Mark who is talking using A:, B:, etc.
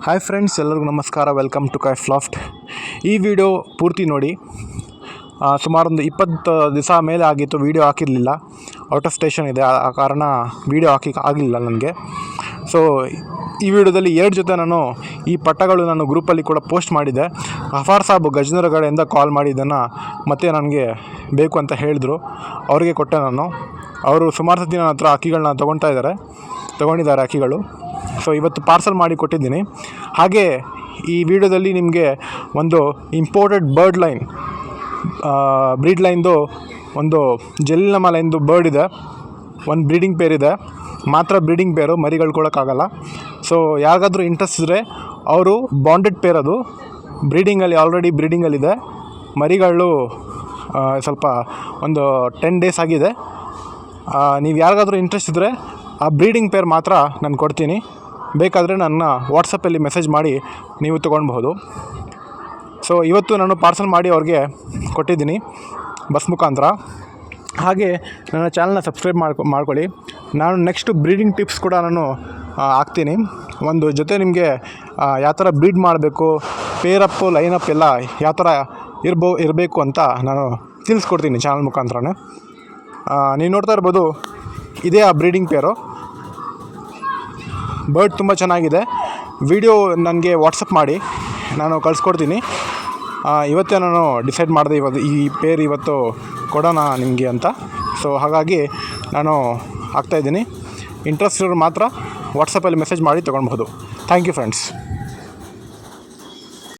A: Hi friends, ಎಲ್ಲರಿಗೂ ನಮಸ್ಕಾರ. Welcome to ಕೈಫ್ ಲಾಫ್ಟ್. ಈ ವಿಡಿಯೋ ಪೂರ್ತಿ ನೋಡಿ. ಸುಮಾರೊಂದು 20 ದಿವಸ ಮೇಲೆ ಆಗಿತ್ತು ವಿಡಿಯೋ ಹಾಕಿರಲಿಲ್ಲ. ಔಟ್ ಆಫ್ ಸ್ಟೇಷನ್ ಇದೆ, ಆ ಕಾರಣ ವಿಡಿಯೋ ಆಗಲಿಲ್ಲ ನನಗೆ. ಸೊ ಈ ವಿಡಿಯೋದಲ್ಲಿ 2 ಜೊತೆ ನಾನು ಈ ಪಟ್ಟಗಳು ನಾನು ಗ್ರೂಪಲ್ಲಿ ಕೂಡ ಪೋಸ್ಟ್ ಮಾಡಿದ್ದೆ. ಗಫಾರ್ ಸಾಬ್ ಗಜನರಗಡೆಯಿಂದ ಕಾಲ್ ಮಾಡಿದ್ದನ್ನು ಮತ್ತೆ ನನಗೆ ಬೇಕು ಅಂತ ಹೇಳಿದ್ರು. ಅವರಿಗೆ ಕೊಟ್ಟೆ ನಾನು. ಅವರು ಸುಮಾರು ಸತಿ ನನ್ನ ಹತ್ರ ಅಕ್ಕಿಗಳನ್ನ ತೊಗೊಂಡಿದ್ದಾರೆ ಅಕ್ಕಿಗಳು. ಸೊ ಇವತ್ತು ಪಾರ್ಸಲ್ ಮಾಡಿ ಕೊಟ್ಟಿದ್ದೀನಿ. ಹಾಗೆ ಈ ವಿಡಿಯೋದಲ್ಲಿ ನಿಮಗೆ ಒಂದು ಇಂಪೋರ್ಟೆಡ್ ಬ್ರೀಡ್ ಲೈನ್ದು ಒಂದು ಜೆಲ್ಲಿನಮ ಲೈನ್ದು ಬರ್ಡ್ ಇದೆ. ಒಂದು ಬ್ರೀಡಿಂಗ್ ಪೇರ್ ಇದೆ, ಮಾತ್ರ ಬ್ರೀಡಿಂಗ್ ಪೇರು, ಮರಿಗಳು ಕೊಡೋಕ್ಕಾಗಲ್ಲ. ಸೊ ಯಾರಿಗಾದ್ರೂ ಇಂಟ್ರೆಸ್ಟ್ ಇದ್ದರೆ ಅವರು ಬಾಂಡೆಡ್ ಪೇರ್, ಅದು ಆಲ್ರೆಡಿ ಬ್ರೀಡಿಂಗಲ್ಲಿದೆ. ಮರಿಗಳು ಸ್ವಲ್ಪ ಒಂದು 10 ಡೇಸ್ ಆಗಿದೆ. ನೀವು ಯಾರಿಗಾದ್ರೂ ಇಂಟ್ರೆಸ್ಟ್ ಇದ್ದರೆ ಆ ಬ್ರೀಡಿಂಗ್ ಪೇರ್ ಮಾತ್ರ ನಾನು ಕೊಡ್ತೀನಿ. ಬೇಕಾದರೆ ನನ್ನ ವಾಟ್ಸಪ್ಪಲ್ಲಿ ಮೆಸೇಜ್ ಮಾಡಿ ನೀವು ತೊಗೊಳ್ಬಹುದು. ಸೊ ಇವತ್ತು ನಾನು ಪಾರ್ಸಲ್ ಮಾಡಿ ಅವ್ರಿಗೆ ಕೊಟ್ಟಿದ್ದೀನಿ ಬಸ್ ಮುಖಾಂತರ. ಹಾಗೆ ನನ್ನ ಚಾನಲ್ನ ಸಬ್ಸ್ಕ್ರೈಬ್ ಮಾಡ್ಕೊಳ್ಳಿ. ನಾನು ನೆಕ್ಸ್ಟು ಬ್ರೀಡಿಂಗ್ ಟಿಪ್ಸ್ ಕೂಡ ನಾನು ಹಾಕ್ತೀನಿ. ಒಂದು ಜೊತೆ ನಿಮಗೆ ಯಾವ ಥರ ಬ್ರೀಡ್ ಮಾಡಬೇಕು, ಪೇರಪ್ಪು ಲೈನಪ್ ಎಲ್ಲ ಯಾವ ಥರ ಇರಬೇಕು ಅಂತ ನಾನು ತಿಳಿಸ್ಕೊಡ್ತೀನಿ ಚಾನಲ್ ಮುಖಾಂತರನೇ. ನೀವು ನೋಡ್ತಾ ಇರ್ಬೋದು, ಇದೇ ಆ ಬ್ರೀಡಿಂಗ್ ಪೇರು. ಬರ್ಡ್ ತುಂಬ ಚೆನ್ನಾಗಿದೆ. ವಿಡಿಯೋ ನನಗೆ ವಾಟ್ಸಪ್ ಮಾಡಿ, ನಾನು ಕಳಿಸ್ಕೊಡ್ತೀನಿ. ಇವತ್ತೇ ನಾನು ಡಿಸೈಡ್ ಮಾಡಿದೆ ಈ ಪೇರ್ ಇವತ್ತು ಕೊಡೋಣ ನಿಮಗೆ ಅಂತ. ಸೊ ಹಾಗಾಗಿ ನಾನು ಹಾಕ್ತಾಯಿದ್ದೀನಿ. ಇಂಟ್ರೆಸ್ಟ್ ಇರೋರು ಮಾತ್ರ ವಾಟ್ಸಪ್ಪಲ್ಲಿ ಮೆಸೇಜ್ ಮಾಡಿ ತೊಗೊಳ್ಬಹುದು. Thank you friends.